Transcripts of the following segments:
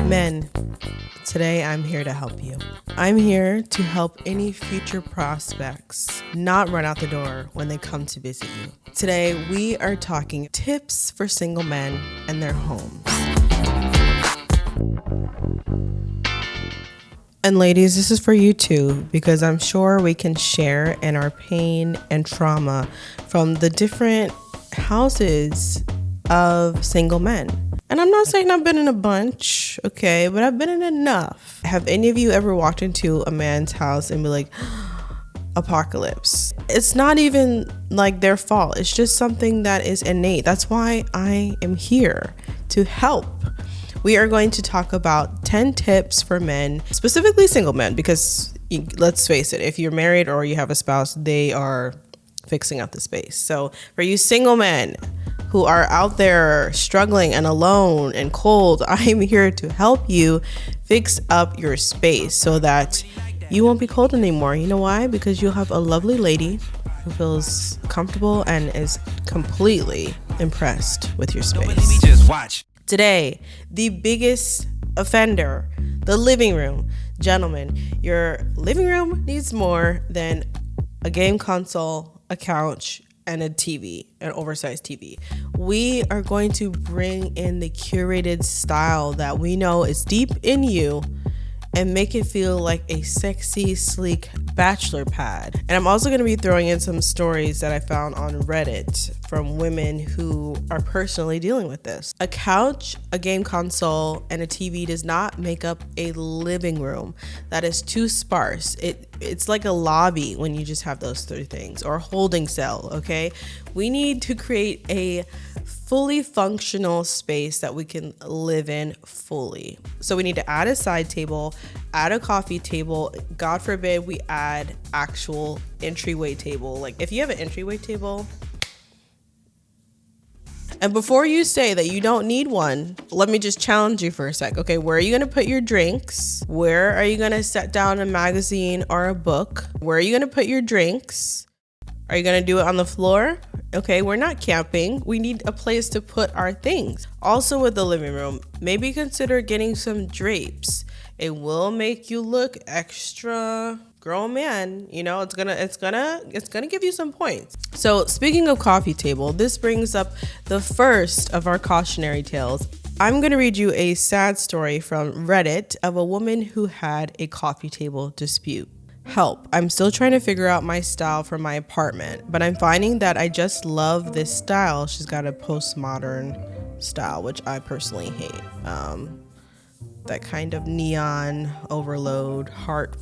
Men, today I'm here to help you. I'm here to help any future prospects not run out the door when they come to visit you. Today we are talking tips for single men and their homes. And ladies, this is for you too, because I'm sure we can share in our pain and trauma from the different houses of single men. And I'm not saying I've been in a bunch, okay, but I've been in enough. Have any of you ever walked into a man's house and be like, apocalypse? It's not even like their fault. It's just something that is innate. That's why I am here to help. We are going to talk about 10 tips for men, specifically single men, because let's face it, if you're married or you have a spouse, they are fixing up the space. So for you single men who are out there struggling and alone and cold, I'm here to help you fix up your space so that you won't be cold anymore. You know why? Because you'll have a lovely lady who feels comfortable and is completely impressed with your space. Just watch. Today, the biggest offender, the living room. Gentlemen, your living room needs more than a game console, a couch, and a TV, an oversized TV. We are going to bring in the curated style that we know is deep in you and make it feel like a sexy, sleek bachelor pad. And I'm also going to be throwing in some stories that I found on Reddit from women who are personally dealing with this. A couch, a game console, and a TV does not make up a living room. That is too sparse. It's like a lobby when you just have those three things, or a holding cell, okay? We need to create a fully functional space that we can live in fully. So we need to add a side table, add a coffee table. God forbid we add actual entryway table. Like if you have an entryway table, and before you say that you don't need one, let me just challenge you for a sec. Okay, where are you gonna put your drinks? Where are you gonna set down a magazine or a book? Where are you gonna put your drinks? Are you gonna do it on the floor? Okay, we're not camping. We need a place to put our things. Also with the living room, maybe consider getting some drapes. It will make you look extra grown man. You know, it's gonna give you some points. So speaking of coffee table, this brings up the first of our cautionary tales. I'm gonna read you a sad story from Reddit of a woman who had a coffee table dispute. Help, I'm still trying to figure out my style for my apartment, but I'm finding that I just love this style. She's got a postmodern style, which I personally hate. That kind of neon overload, heart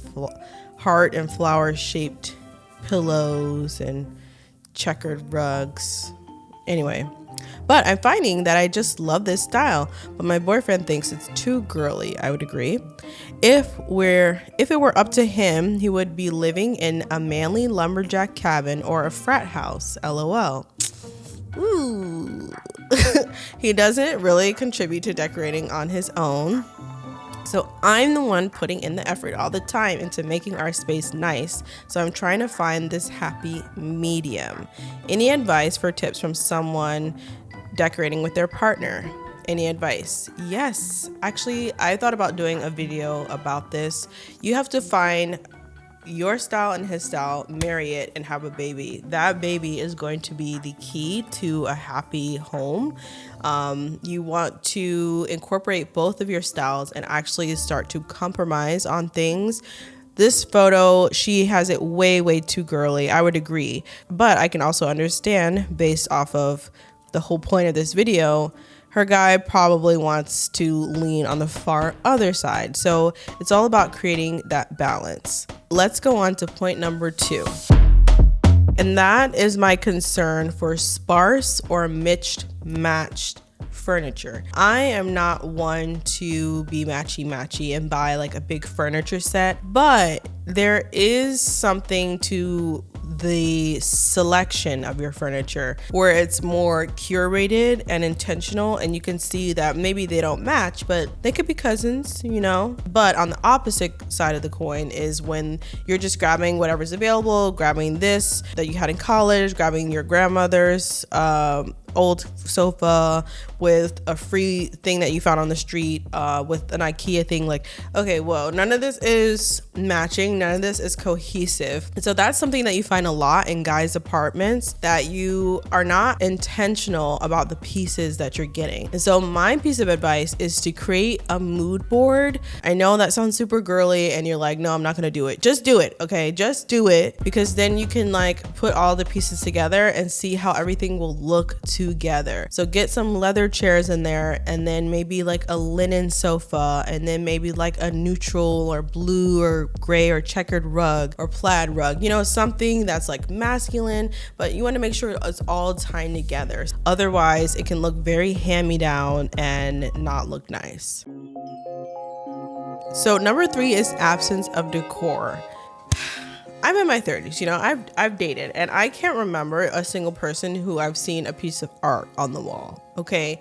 and flower shaped pillows and checkered rugs. Anyway, but I'm finding that I just love this style, but my boyfriend thinks it's too girly. I would agree. If it were up to him, he would be living in a manly lumberjack cabin or a frat house. LOL. Ooh. He doesn't really contribute to decorating on his own. So I'm the one putting in the effort all the time into making our space nice. So I'm trying to find this happy medium. Any advice for tips from someone decorating with their partner? Any advice? Yes, actually, I thought about doing a video about this. You have to find your style and his style, marry it, and have a baby. That baby is going to be the key to a happy home. You want to incorporate both of your styles and actually start to compromise on things. This photo, she has it way too girly. I would agree, but I can also understand based off of the whole point of this video, her guy probably wants to lean on the far other side. So it's all about creating that balance. Let's go on to point number 2. And that is my concern for sparse or matched furniture. I am not one to be matchy and buy like a big furniture set, but there is something to the selection of your furniture where it's more curated and intentional, and you can see that maybe they don't match, but they could be cousins, you know. But on the opposite side of the coin is when you're just grabbing whatever's available, grabbing this that you had in college, grabbing your grandmother's old sofa, with a free thing that you found on the street, with an IKEA thing. Like, okay, whoa, none of this is matching, none of this is cohesive. And so that's something that you find a lot in guys' apartments, that you are not intentional about the pieces that you're getting. And so my piece of advice is to create a mood board. I know that sounds super girly and you're like, no, I'm not gonna do it. Just do it, okay? Just do it, because then you can like put all the pieces together and see how everything will look together. So get some leather chairs in there, and then maybe like a linen sofa, and then maybe like a neutral or blue or gray or checkered rug or plaid rug, you know, something that's like masculine, but you want to make sure it's all tying together. Otherwise it can look very hand-me-down and not look nice. So number 3 is absence of decor. I'm in my 30s, you know, I've dated, and I can't remember a single person who I've seen a piece of art on the wall. Okay,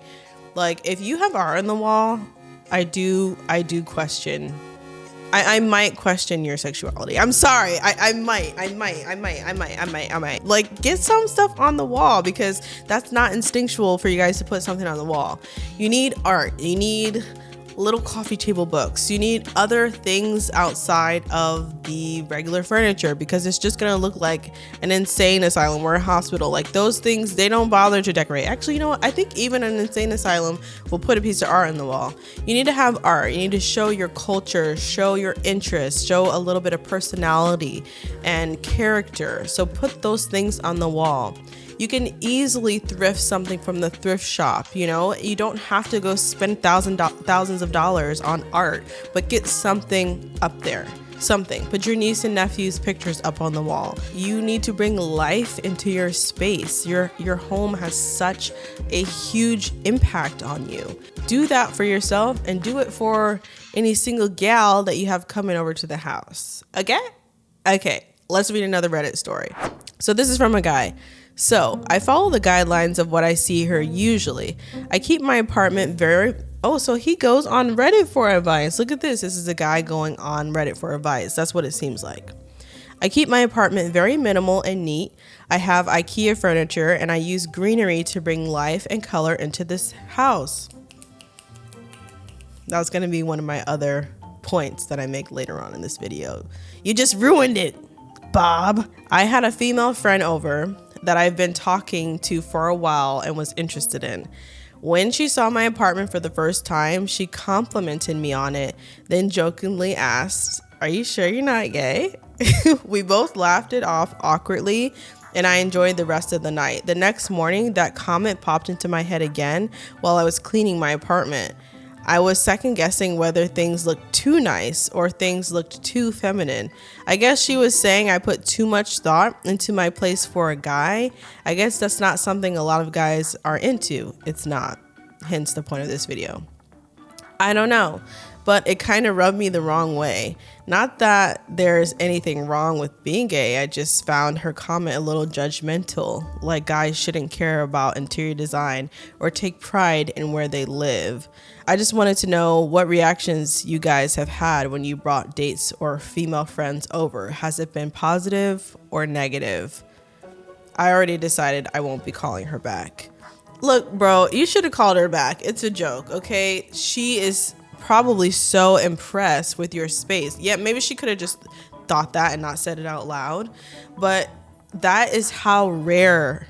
like if you have art on the wall, I do question. I might question your sexuality. I'm sorry. I might. Like, get some stuff on the wall, because that's not instinctual for you guys to put something on the wall. You need art. You need little coffee table books. You need other things outside of the regular furniture, because it's just gonna look like an insane asylum or a hospital. Like, those things, they don't bother to decorate. Actually, you know what? I think even an insane asylum will put a piece of art on the wall. You need to have art. You need to show your culture, show your interests, show a little bit of personality and character. So put those things on the wall. You can easily thrift something from the thrift shop, you know? You don't have to go spend thousands of dollars on art, but get something up there. Something. Put your niece and nephew's pictures up on the wall. You need to bring life into your space. Your home has such a huge impact on you. Do that for yourself, and do it for any single gal that you have coming over to the house. Okay, let's read another Reddit story. So this is from a guy. So I follow the guidelines of what I see here usually. I keep my apartment so he goes on Reddit for advice. Look at this. This is a guy going on Reddit for advice. That's what it seems like. I keep my apartment very minimal and neat. I have IKEA furniture, and I use greenery to bring life and color into this house. That was going to be one of my other points that I make later on in this video. You just ruined it, Bob. I had a female friend over that I've been talking to for a while and was interested in. When she saw my apartment for the first time, she complimented me on it, then jokingly asked, "Are you sure you're not gay?" We both laughed it off awkwardly, and I enjoyed the rest of the night. The next morning, that comment popped into my head again while I was cleaning my apartment. I was second guessing whether things looked too nice or things looked too feminine. I guess she was saying I put too much thought into my place for a guy. I guess that's not something a lot of guys are into. It's not. Hence the point of this video. I don't know, but it kind of rubbed me the wrong way. Not that there's anything wrong with being gay. I just found her comment a little judgmental, like guys shouldn't care about interior design or take pride in where they live. I just wanted to know what reactions you guys have had when you brought dates or female friends over. Has it been positive or negative? I already decided I won't be calling her back. Look, bro, you should have called her back. It's a joke, okay? She is probably so impressed with your space. Yeah, maybe she could have just thought that and not said it out loud, but that is how rare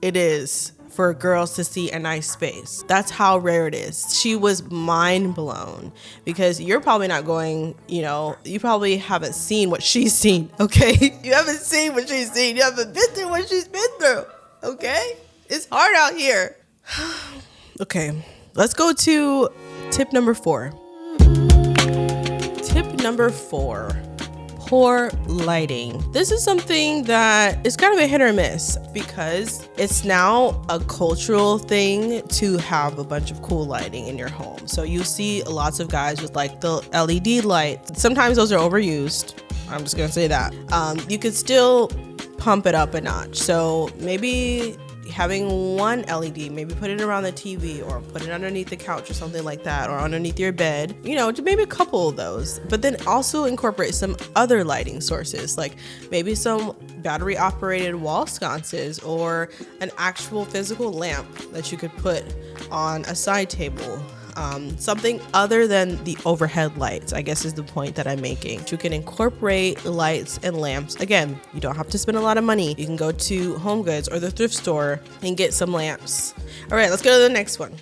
it is for girls to see a nice space. That's how rare it is. She was mind blown, because you're probably not going, you probably haven't seen what she's seen, okay? You haven't seen what she's seen. You haven't been through what she's been through, okay? It's hard out here. Okay, let's go to tip number 4. Tip number 4, poor lighting. This is something that is kind of a hit or miss, because it's now a cultural thing to have a bunch of cool lighting in your home. So you see lots of guys with like the LED lights. Sometimes those are overused. I'm just gonna say that. You could still pump it up a notch. So maybe having one LED, maybe put it around the TV or put it underneath the couch or something like that, or underneath your bed, you know, maybe a couple of those. But then also incorporate some other lighting sources, like maybe some battery operated wall sconces or an actual physical lamp that you could put on a side table. Something other than the overhead lights, I guess, is the point that I'm making. You can incorporate lights and lamps. Again, you don't have to spend a lot of money. You can go to Home Goods or the thrift store and get some lamps. All right, let's go to the next one.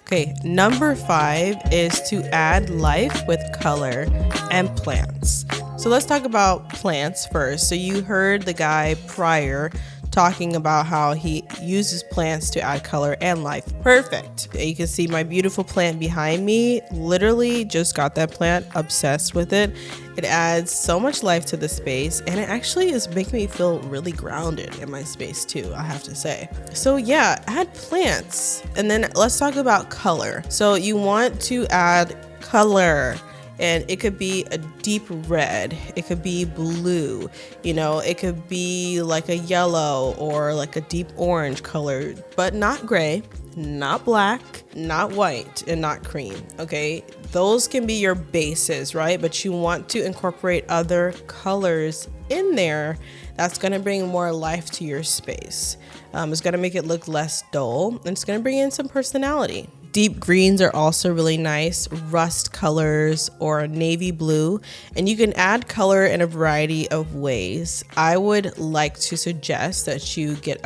Okay, number 5 is to add life with color and plants. So let's talk about plants first. So you heard the guy prior talking about how he uses plants to add color and life. Perfect. You can see my beautiful plant behind me. Literally just got that plant, obsessed with it. It adds so much life to the space, and it actually is making me feel really grounded in my space too, I have to say. So yeah, add plants. And then let's talk about color. So you want to add color. And it could be a deep red, it could be blue, you know, it could be like a yellow or like a deep orange color, but not gray, not black, not white, and not cream, okay? Those can be your bases, right? But you want to incorporate other colors in there that's gonna bring more life to your space. It's gonna make it look less dull, and it's gonna bring in some personality. Deep greens are also really nice, rust colors or navy blue, and you can add color in a variety of ways. I would like to suggest that you get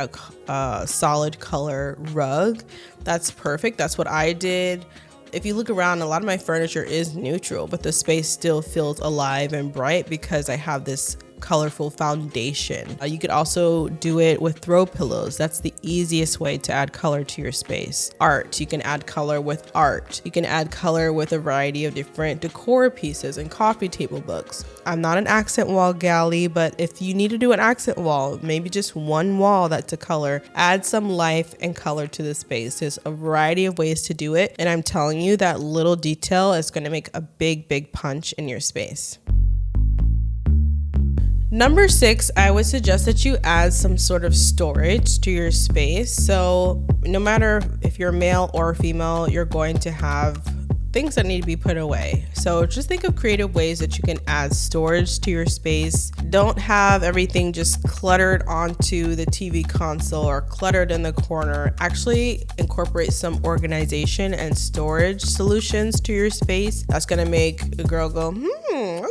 a solid color rug. That's perfect. That's what I did. If you look around, a lot of my furniture is neutral, but the space still feels alive and bright because I have this colorful foundation. You could also do it with throw pillows. That's the easiest way to add color to your space. Art, you can add color with art. You can add color with a variety of different decor pieces and coffee table books. I'm not an accent wall galley, but if you need to do an accent wall, maybe just one wall that's a color, add some life and color to the space. There's a variety of ways to do it, and I'm telling you that little detail is going to make a big punch in your space. Number 6, I would suggest that you add some sort of storage to your space. So no matter if you're male or female, you're going to have things that need to be put away. So just think of creative ways that you can add storage to your space. Don't have everything just cluttered onto the TV console or cluttered in the corner. Actually incorporate some organization and storage solutions to your space. That's gonna make a girl go, okay.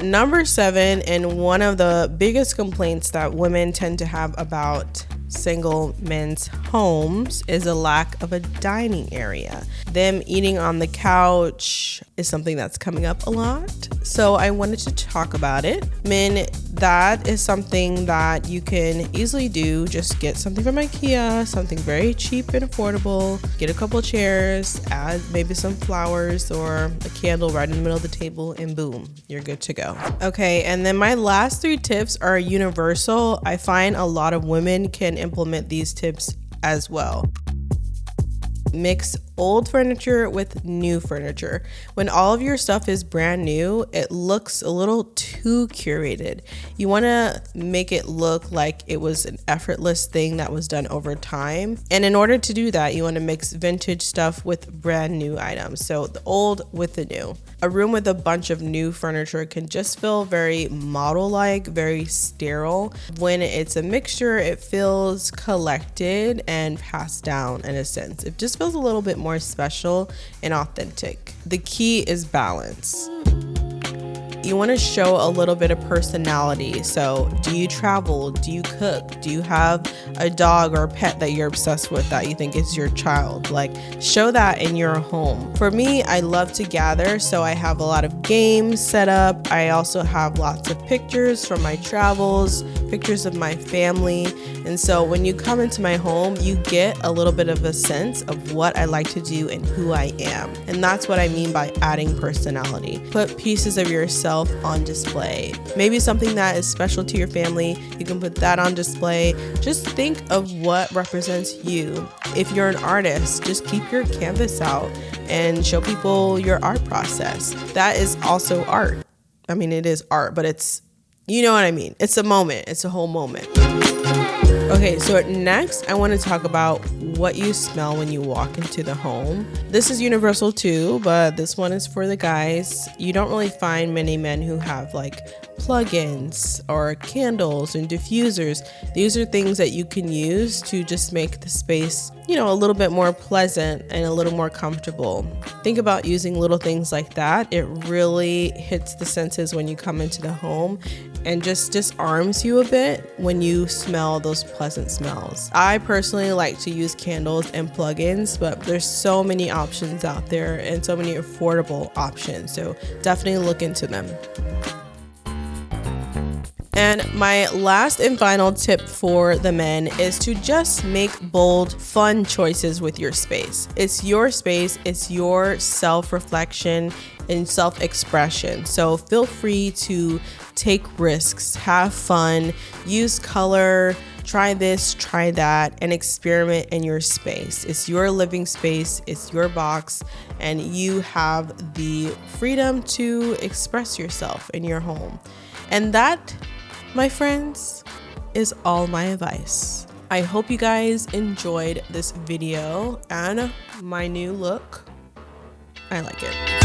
Number 7, and one of the biggest complaints that women tend to have about single men's homes is a lack of a dining area. Them eating on the couch is something that's coming up a lot. So I wanted to talk about it. Men, that is something that you can easily do. Just get something from IKEA, something very cheap and affordable. Get a couple chairs, add maybe some flowers or a candle right in the middle of the table, and boom, you're good to go. Okay, and then my last 3 tips are universal. I find a lot of women can implement these tips as well. Mix old furniture with new furniture. When all of your stuff is brand new, it looks a little too curated. You want to make it look like it was an effortless thing that was done over time. And in order to do that, you want to mix vintage stuff with brand new items. So the old with the new. A room with a bunch of new furniture can just feel very model-like, very sterile. When it's a mixture, it feels collected and passed down in a sense. It just feels a little bit more special and authentic. The key is balance. You want to show a little bit of personality. So do you travel? Do you cook? Do you have a dog or a pet that you're obsessed with that you think is your child? Like, show that in your home. For me, I love to gather, so I have a lot of games set up. I also have lots of pictures from my travels, pictures of my family. And so when you come into my home, you get a little bit of a sense of what I like to do and who I am. And that's what I mean by adding personality. Put pieces of yourself on display. Maybe something that is special to your family, you can put that on display. Just think of what represents you. If you're an artist, just keep your canvas out and show people your art process. That is also art. I mean, it is art, but it's You know what I mean? It's a moment. It's a whole moment. Okay, so next I want to talk about what you smell when you walk into the home. This is universal too, but this one is for the guys. You don't really find many men who have like plugins or candles and diffusers. These are things that you can use to just make the space, you know, a little bit more pleasant and a little more comfortable. Think about using little things like that. It really hits the senses when you come into the home and just disarms you a bit when you smell those pleasant smells. I personally like to use candles and plugins, but there's so many options out there and so many affordable options. So definitely look into them. And my last and final tip for the men is to just make bold, fun choices with your space. It's your space, it's your self-reflection and self-expression. So feel free to take risks, have fun, use color, try this, try that, and experiment in your space. It's your living space, it's your box, and you have the freedom to express yourself in your home. And that, my friends, is all my advice. I hope you guys enjoyed this video and my new look. I like it.